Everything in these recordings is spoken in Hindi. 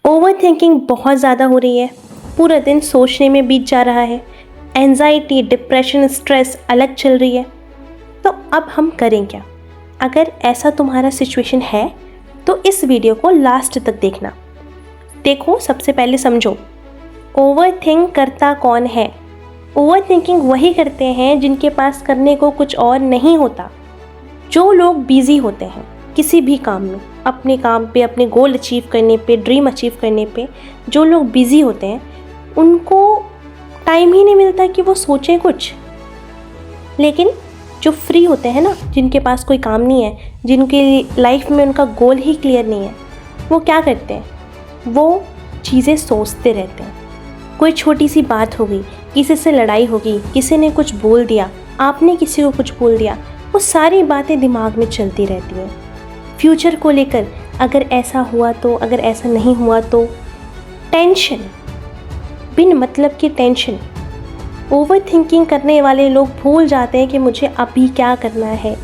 ओवरथिंकिंग बहुत ज़्यादा हो रही है, पूरा दिन सोचने में बीत जा रहा है, एंजाइटी, डिप्रेशन, स्ट्रेस अलग चल रही है। तो अब हम करें क्या? अगर ऐसा तुम्हारा सिचुएशन है तो इस वीडियो को लास्ट तक देखना। देखो, सबसे पहले समझो, ओवरथिंक करता कौन है? ओवरथिंकिंग वही करते हैं जिनके पास करने को कुछ और नहीं होता। जो लोग बिजी होते हैं किसी भी काम में, अपने काम पे, अपने गोल अचीव करने पे, ड्रीम अचीव करने पे, जो लोग बिजी होते हैं उनको टाइम ही नहीं मिलता कि वो सोचें कुछ। लेकिन जो फ्री होते हैं ना, जिनके पास कोई काम नहीं है, जिनके लाइफ में उनका गोल ही क्लियर नहीं है, वो क्या करते हैं? वो चीज़ें सोचते रहते हैं। कोई छोटी सी बात हो गई, किसी से लड़ाई हो गई, किसी ने कुछ बोल दिया, आपने किसी को कुछ बोल दिया, वो सारी बातें दिमाग में चलती रहती हैं। फ्यूचर को लेकर, अगर ऐसा हुआ तो, अगर ऐसा नहीं हुआ तो, टेंशन, बिन मतलब की टेंशन। ओवरथिंकिंग करने वाले लोग भूल जाते हैं कि मुझे अभी क्या करना है।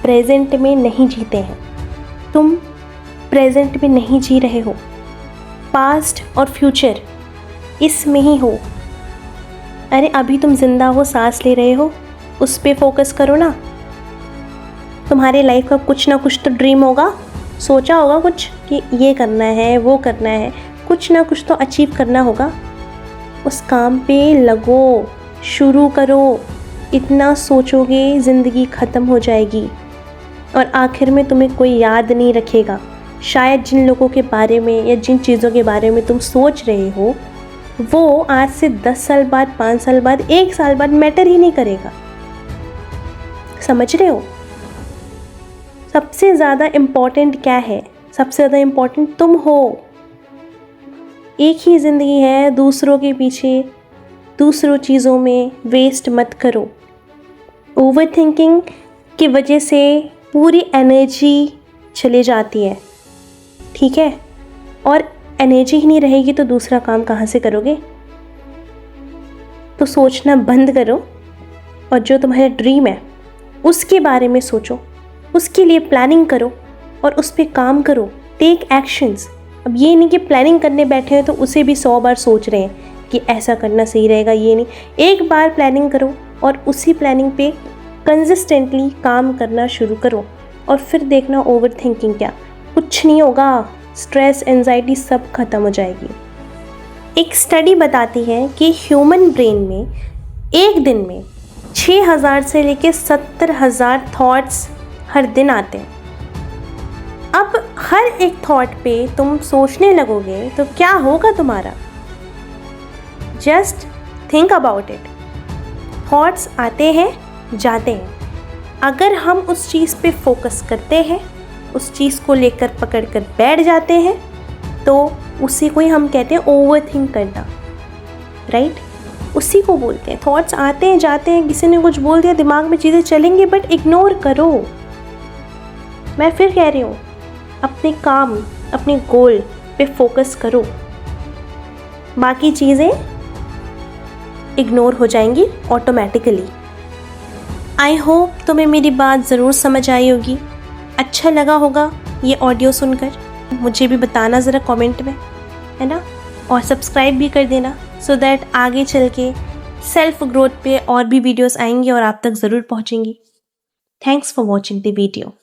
प्रेजेंट में नहीं जीते हैं। तुम प्रेजेंट में नहीं जी रहे हो, पास्ट और फ्यूचर इसमें ही हो। अरे अभी तुम जिंदा हो, सांस ले रहे हो, उस पे फोकस करो ना। तुम्हारे लाइफ का कुछ ना कुछ तो ड्रीम होगा, सोचा होगा कुछ कि ये करना है, वो करना है, कुछ ना कुछ तो अचीव करना होगा। उस काम पे लगो, शुरू करो। इतना सोचोगे ज़िंदगी ख़त्म हो जाएगी और आखिर में तुम्हें कोई याद नहीं रखेगा। शायद जिन लोगों के बारे में या जिन चीज़ों के बारे में तुम सोच रहे हो वो आज से 10 साल बाद, 5 साल बाद, 1 साल बाद मैटर ही नहीं करेगा। समझ रहे हो? सबसे ज़्यादा इम्पॉर्टेंट क्या है? सबसे ज़्यादा इम्पॉर्टेंट तुम हो। एक ही ज़िंदगी है, दूसरों के पीछे, दूसरों चीज़ों में वेस्ट मत करो। ओवरथिंकिंग की वजह से पूरी एनर्जी चली जाती है, ठीक है? और एनर्जी ही नहीं रहेगी तो दूसरा काम कहाँ से करोगे? तो सोचना बंद करो और जो तुम्हारा ड्रीम है उसके बारे में सोचो, उसके लिए प्लानिंग करो और उस पर काम करो। Take actions. अब ये नहीं कि प्लानिंग करने बैठे हैं तो उसे भी 100 बार सोच रहे हैं कि ऐसा करना सही रहेगा, ये नहीं। एक बार प्लानिंग करो और उसी प्लानिंग पे कंसिस्टेंटली काम करना शुरू करो और फिर देखना ओवरथिंकिंग क्या, कुछ नहीं होगा। स्ट्रेस, एंजाइटी सब खत्म हो जाएगी। एक स्टडी बताती है कि ह्यूमन ब्रेन में एक दिन में 6000 से लेकर 70,000 थॉट्स हर दिन आते हैं। अब हर एक थॉट पे तुम सोचने लगोगे तो क्या होगा तुम्हारा? Just think about it. Thoughts आते हैं, जाते हैं। अगर हम उस चीज़ पे फोकस करते हैं, उस चीज़ को लेकर पकड़ कर बैठ जाते हैं तो उसी को ही हम कहते हैं ओवरथिंक करना, राइट? उसी को बोलते हैं। थॉट्स आते हैं, जाते हैं, किसी ने कुछ बोल दिया, दिमाग में चीज़ें चलेंगी, बट इग्नोर करो। मैं फिर कह रही हूँ, अपने काम, अपने गोल पे फोकस करो, बाकी चीज़ें इग्नोर हो जाएंगी ऑटोमेटिकली। आई होप तुम्हें मेरी बात ज़रूर समझ आई होगी। अच्छा लगा होगा ये ऑडियो सुनकर। मुझे भी बताना ज़रा कमेंट में, है ना? और सब्सक्राइब भी कर देना सो दैट आगे चल के सेल्फ ग्रोथ पे और भी वीडियोस आएंगी और आप तक ज़रूर पहुंचेंगी। Thanks for watching the video.